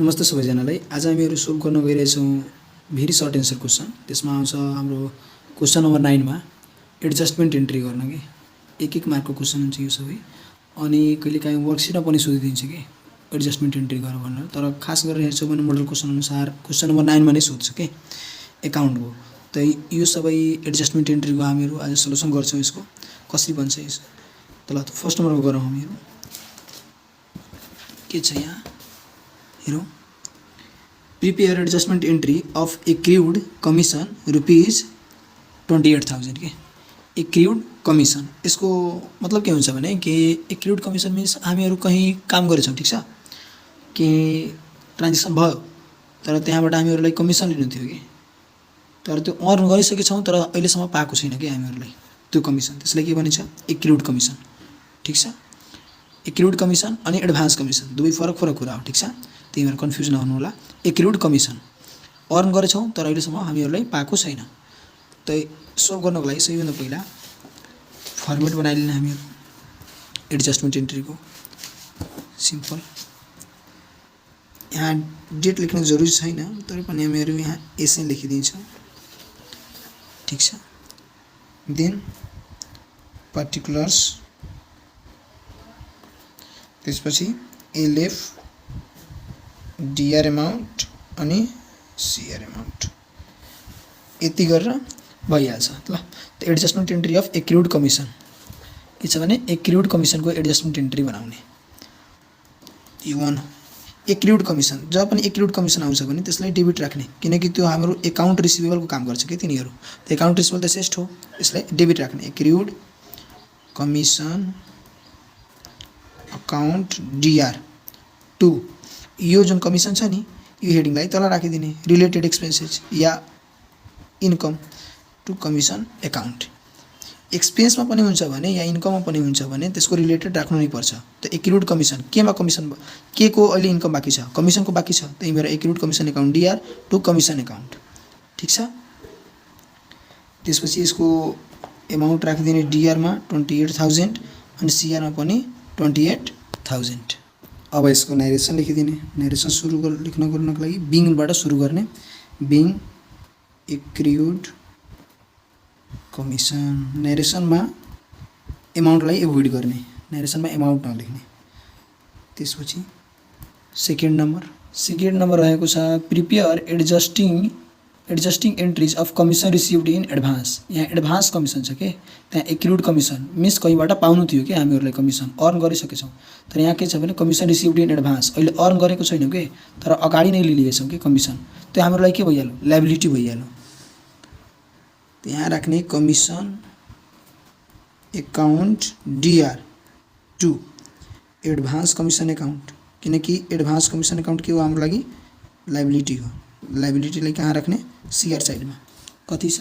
नमस्ते सबैजनालाई। आज हामीहरू सोल्भ गर्न गइरहेछौँ भेरी सर्ट एन्सर क्वेसन। त्यसमा आउँछ हाम्रो क्वेसन नम्बर 9 मा एडजस्टमेन्ट एन्ट्री गर्न के एक एक मार्कको क्वेसन हुन्छ यो सबै। अनि कहिलेकाहीँ वर्कसिटमा पनि सोधिदिन्छ कि एडजस्टमेन्ट एन्ट्री गर भनेर, तर खास गरेर हेर्छौँ भने मोडल क्वेसन अनुसार क्वेसन नम्बर 9 मा नै सोध्छ के एकाउन्टको। त यो सबै एडजस्टमेन्ट एन्ट्रीको हामीहरू आज सल्युसन गर्छौँ। यसको कसरी बन्छ यसो त ल फर्स्ट नम्बरमा गरौँ। हामीहरू के छ यहाँ हेरौँ। Prepare adjustment entry of accrued commission ₹28,000 के एक्रिउड कमिसन। यसको मतलब के हुन्छ भने कि एक्रिउड कमिसन मिन्स हामीहरू कहीँ काम गरेछौँ, ठिक छ, कि ट्रान्जेक्सन भयो तर त्यहाँबाट हामीहरूलाई कमिसन लिनु थियो कि, तर त्यो अर्न गरिसकेछौँ तर अहिलेसम्म पाएको छैन कि हामीहरूलाई त्यो कमिसन। त्यसलाई के भनिन्छ? एक्रिउड कमिसन, ठिक छ। एक्रिउड कमिसन अनि एडभान्स कमिसन दुवै फरक कुरा हो, ठिक छ। त्यही भएर कन्फ्युज नहुनु होला। एक्रिउड कमिसन अर्न गरेछौँ तर अहिलेसम्म हामीहरूलाई पाएको छैन। त सोल्भ गर्नको लागि सबैभन्दा पहिला फर्मेट बनाइलिने हामीहरू एडजस्टमेन्ट एन्ट्रीको। सिम्पल, यहाँ डेट लेख्न जरुरी छैन, तर पनि हामीहरू यहाँ यसै लेखिदिन्छौँ, ठिक छ। देन पार्टिकुलर्स, त्यसपछि एलएफ, डिआर एमाउन्ट अनि सिआर एमाउन्ट, यति गरेर भइहाल्छ। ल त adjustment entry of accrued commission के छ भने एक्रिउड कमिसनको एडजस्टमेन्ट एन्ट्री बनाउने यो वान। एक्रिउड कमिसन जब पनि एक्रिउड कमिसन आउँछ भने त्यसलाई डेबिट राख्ने, किनकि त्यो हाम्रो एकाउन्ट रिसिभेबलको काम गर्छ कि तिनीहरू। त एकाउन्ट रिसिभेबल त श्रेष्ठ हो, यसलाई डेबिट राख्ने। एक्रिउड कमिसन अकाउन्ट DR2, यो जुन कमिसन छ नि यो हेडिङलाई तल राखिदिने, रिलेटेड एक्सपेन्सेस या इन्कम टु कमिसन एकाउन्ट। एक्सपेन्समा पनि हुन्छ भने या इन्कममा पनि हुन्छ भने त्यसको रिलेटेड राख्नु नै पर्छ। त एक्रिउड कमिसन केमा कमिसन के को अहिले इन्कम बाँकी छ, कमिसनको बाँकी छ, त्यही भएर accrued commission account DR2 commission account, ठिक छ। त्यसपछि यसको एमाउन्ट राखिदिने DR मा 28,000 अनि CR मा पनि 28,000। अब यसको नारेसन लेखिदिने। नारेसन लेख्नको लागि बिङबाट सुरु गर्ने। Being accrued commission. नारेसनमा एमाउन्टलाई एभोइड गर्ने, नारेसनमा एमाउन्ट नलेख्ने। त्यसपछि सेकेन्ड नम्बर रहेको छ prepare adjusting entries of commission received in advance. यहाँ एडभान्स कमिसन छ के, त्यहाँ एक्रिउड कमिसन मिन्स कहीँबाट पाउनु थियो कि हामीहरूलाई कमिसन अर्न गरिसकेछौँ, तर यहाँ के छ भने कमिसन रिसिभ्ड इन एडभान्स अहिले अर्न गरेको छैनौँ कि, तर अगाडि नै लिएछौँ कि कमिसन। त्यो हामीहरूलाई के भइहाल्यो? लायबिलिटी भइहाल्यो। त्यहाँ राख्ने commission account DR2 advance commission account, किनकि एडभान्स कमिसन एकाउन्ट के हो हाम्रो लागि? लायबिलिटी हो। लायबिलिटीलाई कहाँ राख्ने? CR साइडमा। कति छ?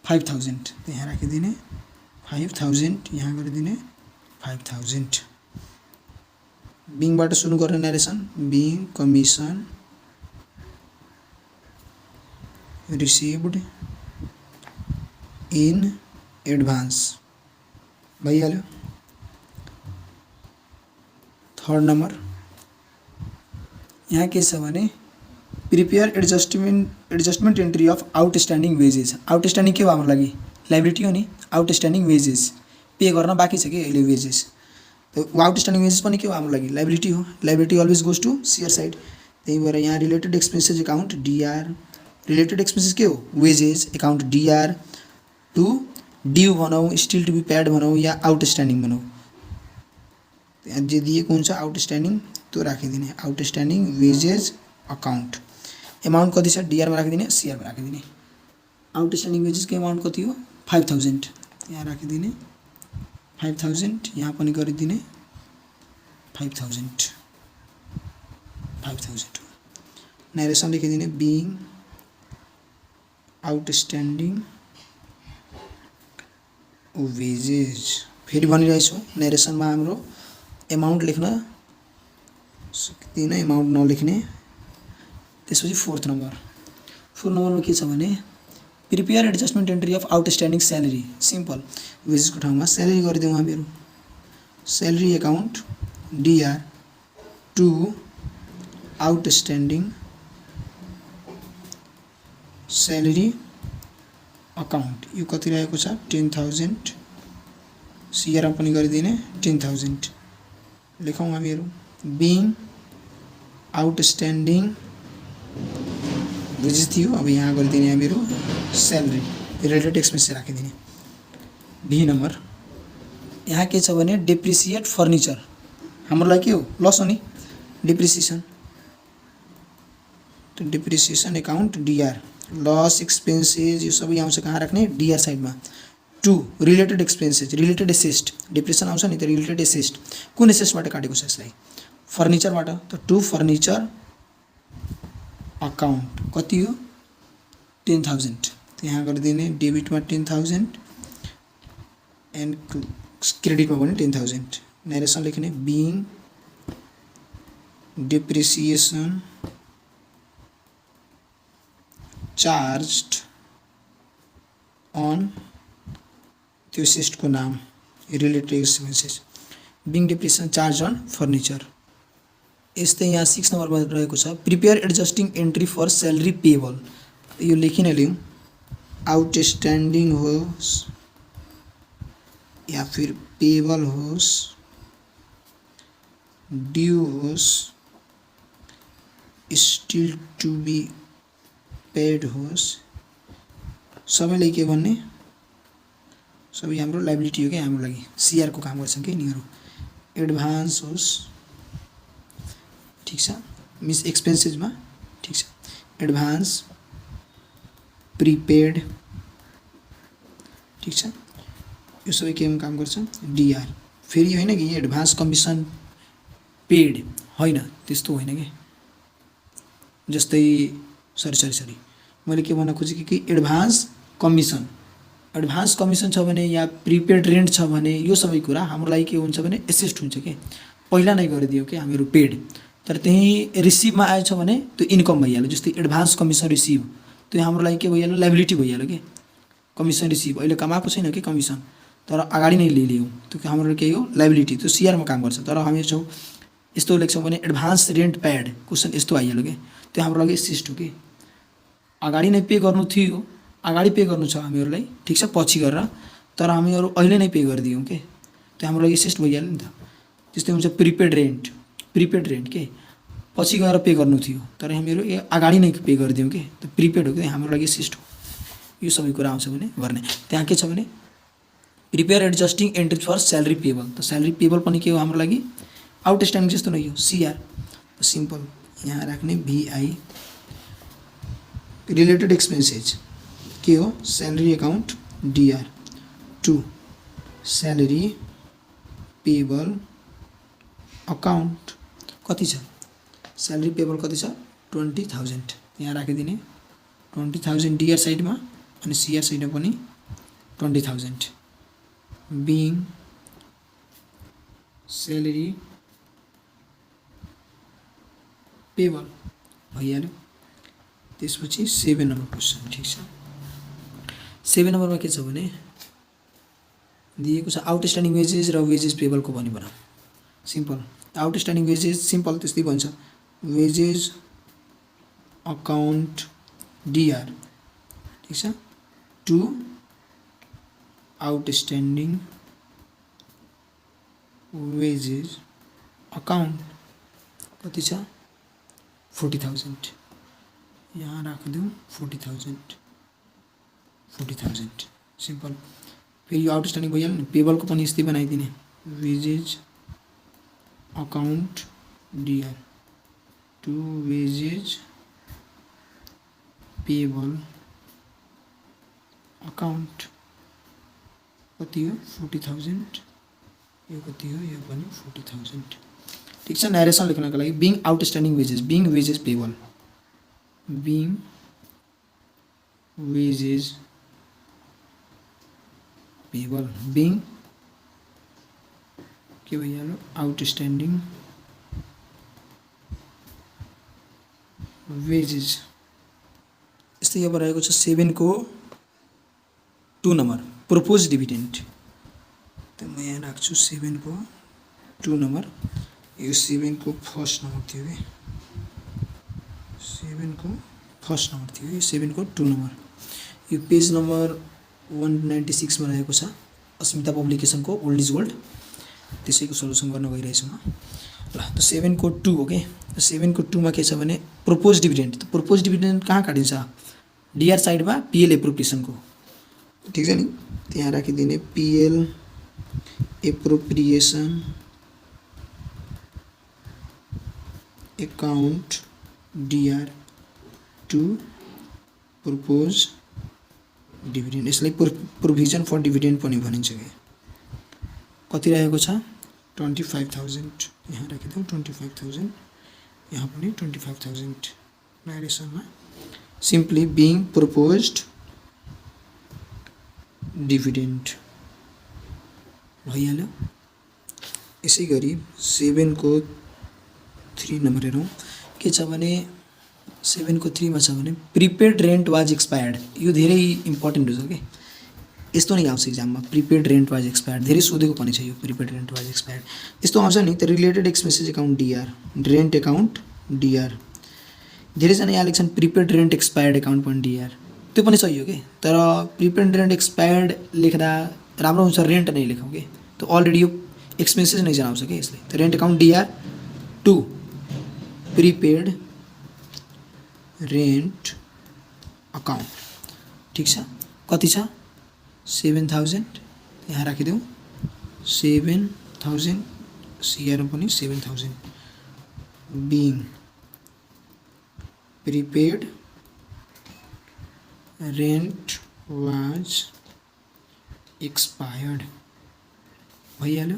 5,000, यहाँ राखिदिने 5,000, यहाँ गरिदिने 5,000। बिङबाट सुरु गर्ने नारेसन। Being commission received in advance भइहाल्यो। थर्ड नम्बर यहाँ के छ भने prepare adjustment entry of outstanding wages. Outstanding के हो हाम्रो लागि? लायबिलिटी हो नि। आउटस्ट्यान्डिङ वेजेस पे गर्न बाँकी छ कि अहिले वेजेस, त आउटस्ट्यान्डिङ वेजेस पनि के हो हाम्रो लागि? लायबिलिटी हो। Liability always goes to CR side. त्यही भएर यहाँ related expenses account DR, related expenses के हो? वेजेस एकाउन्ट DR2 ड्यू भनौँ, स्टिल टु बी पेड भनौँ या आउटस्ट्यान्डिङ भनौँ, त्यहाँ जे दिएको हुन्छ आउटस्ट्यान्डिङ त्यो राखिदिने। आउटस्ट्यान्डिङ वेजेस अकाउन्ट एमाउन्ट कति छ? DR मा राखिदिने, CR मा राखिदिने। आउटस्ट्यान्डिङ वेजेसको एमाउन्ट कति हो? 5,000, यहाँ राखिदिने 5,000, यहाँ पनि गरिदिने 5,000। नारेसन लेखिदिने बिङ आउटस्ट्यान्डिङ वेजेस। फेरि भनिरहेछु नारेसनमा हाम्रो एमाउन्ट लेख्न सक्दिनँ, एमाउन्ट नलेख्ने। त्यसपछि फोर्थ नम्बरमा के छ भने prepare adjustment entry of outstanding salary. Simple, वेजेसको ठाउँमा स्यालेरी गरिदिउँ हामीहरू। Salary account DR2 outstanding salary account यो कति रहेको छ 10,000 सिआरमा पनि गरिदिने 10,000 लेखौँ हामीहरू बिङ आउटस्ट्यान्डिङ वेजेस थियो अब यहाँ गरिदिने हामीहरू स्यालेरी रिलेटेड एक्सपेन्सेस राखिदिने बी नम्बर यहाँ के छ भने डेप्रिसिएट फर्निचर हाम्रो लागि के हो लस हो नि डेप्रिसिएसन त्यो depreciation account DR loss expenses यो सबै आउँछ कहाँ राख्ने डिआर साइडमा 2 related expenses related asset depreciation आउँछ नि त्यो रिलेटेड एसेस्ट कुन एसेस्टबाट काटेको छ यसलाई फर्निचरबाट त 2 फर्निचर अकाउन्ट कति हो 10,000 यहाँ गरिदिने डेबिटमा 10,000 एन्ड क्रेडिटमा पनि 10,000 नरेसन लेख्ने बिङ डेप्रिसिएसन चार्ज्ड अन त्यो एसेस्टको नाम related expenses being depreciation charge on furniture यस्तै यहाँ 6 नम्बरमा रहेको छ prepare adjusting entry for salary payable यो लेखिन लिउँ आउटस्ट्यान्डिङ होस् या फिर पेएबल होस् ड्यू होस् स्टिल टु बी पेड होस् सबैलाई के भन्ने सबै हाम्रो लाइबिलिटी हो क्या हाम्रो लागि सीआर को काम गर्छन् के यिनीहरू एडभान्स होस् ठीक छ मिस एक्सपेन्सेसमा ठीक छ एडभान्स प्रिपेड ठीक छ यो सबै केमा काम गर्छ डिआर फेरि होइन कि एडभान्स कमिसन पेड होइन त्यस्तो होइन कि जस्तै सरी मैले के भन्न खोजेँ कि एडभान्स कमिसन छ भने या प्रिपेड रेन्ट छ भने यो सबै कुरा हाम्रो लागि के हुन्छ भने एसेस्ट हुन्छ के पहिला नै गरिदियो कि हामीहरू पेड तर त्यही रिसिभमा आएछ भने त्यो इन्कम भइहाल्यो जस्तै एडभान्स कमिसन रिसिभ त्यो हाम्रो लागि के भइहाल्यो लाइबिलिटी भइहाल्यो कि कमिसन रिसिभ अहिले कमाएको छैन कि कमिसन तर अगाडि नै लियौँ त्यो हाम्रो के हो लाइबिलिटी त्यो सिआरमा काम गर्छ तर हामी छौँ यस्तो लेख्छौँ भने एडभान्स रेन्ट पेड क्वेसन यस्तो आइहाल्यो कि त्यो हाम्रो लागि एसेस्ट हो कि अगाडि नै पे गर्नु थियो अगाडि पे गर्नु छ हामीहरूलाई ठिक छ पछि गरेर तर हामीहरू अहिले नै पे गरिदियौँ के त्यो हाम्रो लागि एसेस्ट भइहाल्यो नि त त्यस्तै हुन्छ प्रिपेड रेन्ट के पछि गएर पे गर्नु थियो तर हामीहरू अगाडि नै पे गरिदियौँ कि त्यो प्रिपेड हो कि हाम्रो लागि एसेस्ट हो यो सबै कुरा आउँछ भने गर्ने त्यहाँ के छ भने prepare adjusting entry for salary payable त स्यालेरी पेएबल पनि के हो हाम्रो लागि आउटस्ट्यान्डिङ जस्तो नै हो सिआर सिम्पल यहाँ राख्ने भिआई रिलेटेड एक्सपेन्सेस के हो salary account DR 2 salary payable account कति छ स्यालेरी पेएबल कति छ 20,000 यहाँ राखिदिने 20,000 डिआर साइडमा अनि सिआर साइडमा पनि 20,000 बिङ स्यालेरी पेएबल भइहाल्यो त्यसपछि 7 नम्बर क्वेसन ठिक छ 7 नम्बरमा के छ भने दिएको छ आउटस्ट्यान्डिङ वेजेस र वेजेस पेएबलको भनी बनाऊ सिम्पल आउटस्ट्यान्डिङ वेजेस सिम्पल त्यस्तै भन्छ वेजेस अकाउन्ट डिआर ठिक छ 2 आउटस्ट्यान्डिङ वेजेस अकाउन्ट कति छ 40,000 यहाँ राखिदिउँ 40,000 सिम्पल फेरि यो आउटस्ट्यान्डिङ भइहाल्यो नि पेएबलको पनि यस्तै बनाइदिने wages account DR 2 wages payable account कति हो 40,000 यो कति हो यो पनि 40,000 ठिक छ नरेसन लेख्नको लागि being outstanding wages being wages payable being wages payable being के भइहाल्यो आउटस्ट्यान्डिङ वेजेस यस्तै अब रहेको छ 7 को 2 नम्बर प्रपोज डिभिडेन्ड त म यहाँ राख्छु 7 को 2 नम्बर यो 7 को फर्स्ट नम्बर थियो कि 7 को फर्स्ट नम्बर थियो, यो 7 को 2 नम्बर। यो पेज नम्बर 196 मा रहेको छ अस्मिता पब्लिकेसनको ओल्ड इज गोल्ड, त्यसैको सल्युसन गर्न गइरहेछु म। ल त 7 को 2 हो के। 7 को 2 मा के छ भने प्रोपोज डिभिडेन्ड। त प्रोपोज डिभिडेन्ड कहाँ काटिन्छ? डिआर साइडमा पिएल एप्रोप्रिएसनको, ठिक छ नि, त्यहाँ राखिदिने PL appropriation account DR to propose dividend. यसलाई प्रोभिजन फर डिभिडेन्ड पनि भनिन्छ कि। कति रहेको छ? 25,000 यहाँ राखिदेऊ, 25,000 यहाँ पनि 25,000 नारेसनमा। सिम्पली बिङ प्रोपोज्ड डिभिडेन्ड भइहाल्यो। यसै गरी 7 को 3 नम्बर हेरौँ के छ भने 7 को 3 मा छ भने प्रिपेड रेन्ट वाज एक्सपायर्ड। यो धेरै इम्पोर्टेन्ट हुन्छ कि, यस्तो नै आउँछ इक्जाममा, प्रिपेड रेन्ट वाज एक्सपायर्ड। धेरै सोधेको पनि छ यो प्रिपेड रेन्ट वाज एक्सपायर्ड। यस्तो आउँछ नि, त related expenses account DR, rent account DR. धेरैजना यहाँ लेख्छन् प्रिपेड रेन्ट एक्सपायर्ड एकाउन्ट पनि डिआर, त्यो पनि सही हो कि। तर प्रिपेड रेन्ट एक्सपायर्ड लेख्दा राम्रो हुन्छ रेन्ट नै लेखौँ कि, त अलरेडी यो एक्सपेन्सेस नै जनाउँछ कि यसले। त rent account DR to prepaid rent account, ठिक छ। कति छ? 7,000 यहाँ राखिदेऊ, 7,000 सिआर पनि 7,000 being prepaid rent was expired भइहाल्यो।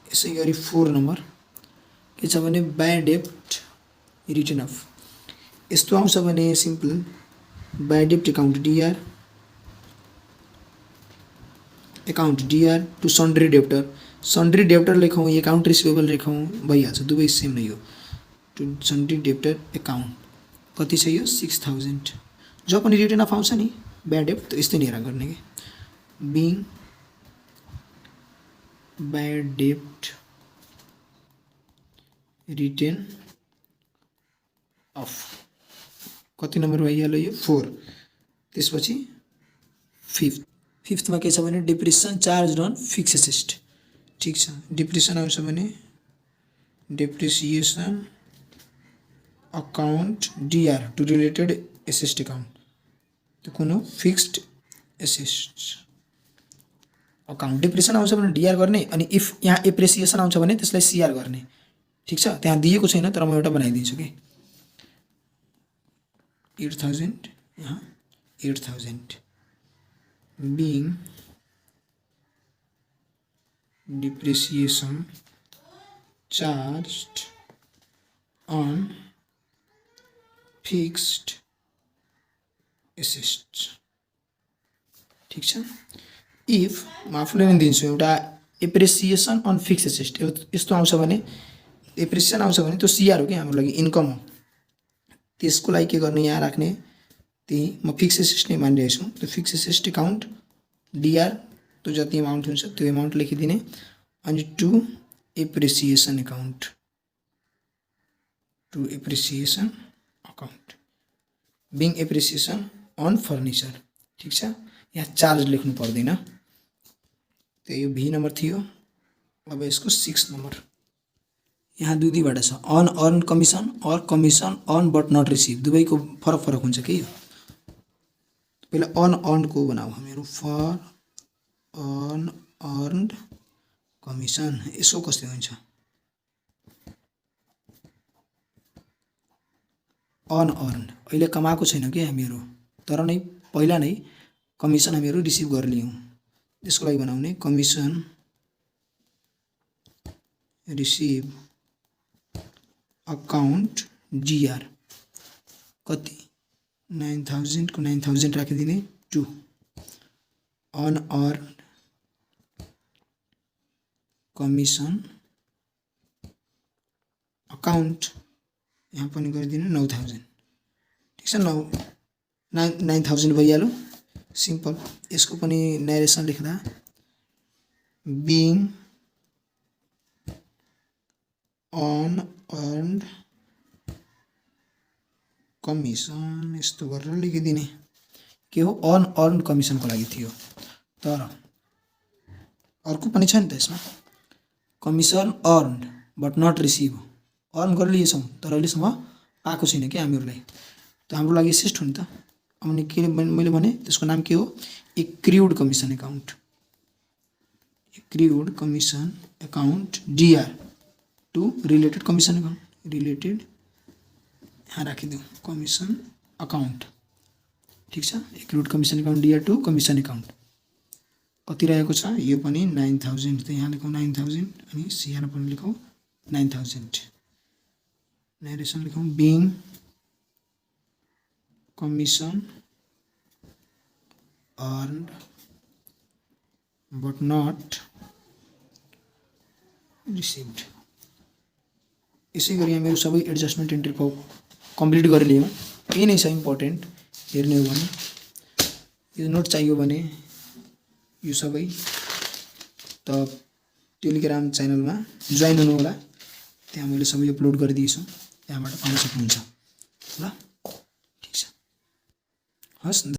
यसै गरी 4 नम्बर के छ भने बाय डेप्ट रिटर्न अफ। यस्तो आउँछ भने सिम्पल बाय डेप्ट account DR, account DR to sundry debtor. Sundry debtor लेखौँ, एकाउन्ट रिसिभेबल लेखौँ, भइहाल्छ, दुवै सेम नै हो। टु सन्ड्री डेप्टर एकाउन्ट कति छ यो? 6,000। जो पनि रिटर्न अफ आउँछ नि बाय डेप्ट, यस्तै नै गर्ने कि बिङ बाय डेप्ट रिटर्न अफ। कति नम्बर भइहाल्यो यो? 4। त्यसपछि 5th मा के छ भने depreciation charge on fix asset, ठिक छ। डिप्रिसिएसन आउँछ भने depreciation account DR to related asset account, त्यो कुन हो? Fixed assets account. डिप्रिसिएसन आउँछ भने डिआर गर्ने, अनि इफ यहाँ एप्रिसिएसन आउँछ भने त्यसलाई सिआर गर्ने, ठिक छ। त्यहाँ दिएको छैन तर म एउटा बनाइदिन्छु कि 8,000 यहाँ 8,000 being depreciation charged on fixed assets, ठिक छ। इफ म आफूले नै दिन्छु एउटा एप्रिसिएसन अन फिक्स एसेट, यस्तो आउँछ भने एप्रिसिएसन आउँछ भने त्यो सिआर हो कि हाम्रो लागि इन्कम हो। त्यसको लागि के गर्ने? यहाँ राख्ने, त्यही म फिक्स एसेट नै मानिरहेको छु। त्यो फिक्स एसेट एकाउन्ट डिआर त्यो जति एमाउन्ट हुन्छ त्यो एमाउन्ट लेखिदिने, अनि to depreciation account, to depreciation account being depreciation on furniture, ठिक छ। यहाँ चार्ज लेख्नु पर्दैन। त्यो यो भी नम्बर थियो। अब यसको 6 नम्बर यहाँ दुईवटा छ, अन अर्न कमिसन और commission on but not receive. दुवैको फरक फरक हुन्छ कि। पहिला अन अर्नको बनाऊ हामीहरू, फर अन अर्न्ड कमिसन। यसो कस्तो हुन्छ? अन अर्न्ड अहिले कमाएको छैन कि हामीहरू, तर नै पहिला नै कमिसन हामीहरू रिसिभ गरिलियौँ, त्यसको लागि बनाउने कमिसन रिसिभ अकाउन्ट डिआर। कति? 9,000 को 9,000 राखिदिने, टु अनअर्न्ड कमिसन अकाउन्ट यहाँ पनि गरिदिनु 9,000, ठिक छ। 9,000 भइहाल्यो, सिम्पल। यसको पनि नरेसन लेख्दा बिङ अनअर्न्ड कमिसन यस्तो गरेर लेखिदिने के हो अनअर्न्ड कमिसनको लागि थियो। तर अर्को पनि छ नि त यसमा commission earned but not receive earn गरेर लिएछौँ तर अहिलेसम्म पाएको छैन कि हामीहरूलाई त हाम्रो लागि सिस्ट हो नि त। अब मैले भने त्यसको नाम के हो accrued commission account accrued commission account DR to related commission account related यहाँ राखिदिउँ कमिसन अकाउन्ट ठिक छ। Accrued commission account DR to commission account कति रहेको छ यो पनि 9000 त यहाँ लेखौँ 9000 अनि यहाँ पनि लेखौँ 9000 नरेसन लेखौँ being commission earned but not received. यसै गरी यहाँ मेरो सबै एडजस्टमेन्ट एन्ट्रीको कम्प्लिट गरेर ल्याउँ। यही नै छ इम्पोर्टेन्ट हेर्ने हो भने यो नोट चाहियो भने यो सबै त टेलिग्राम च्यानलमा जोइन हुनु होला त्यहाँ मैले सबै अपलोड गरिदिएछु त्यहाँबाट पाउन सक्नुहुन्छ ल। ठिक छ हस्।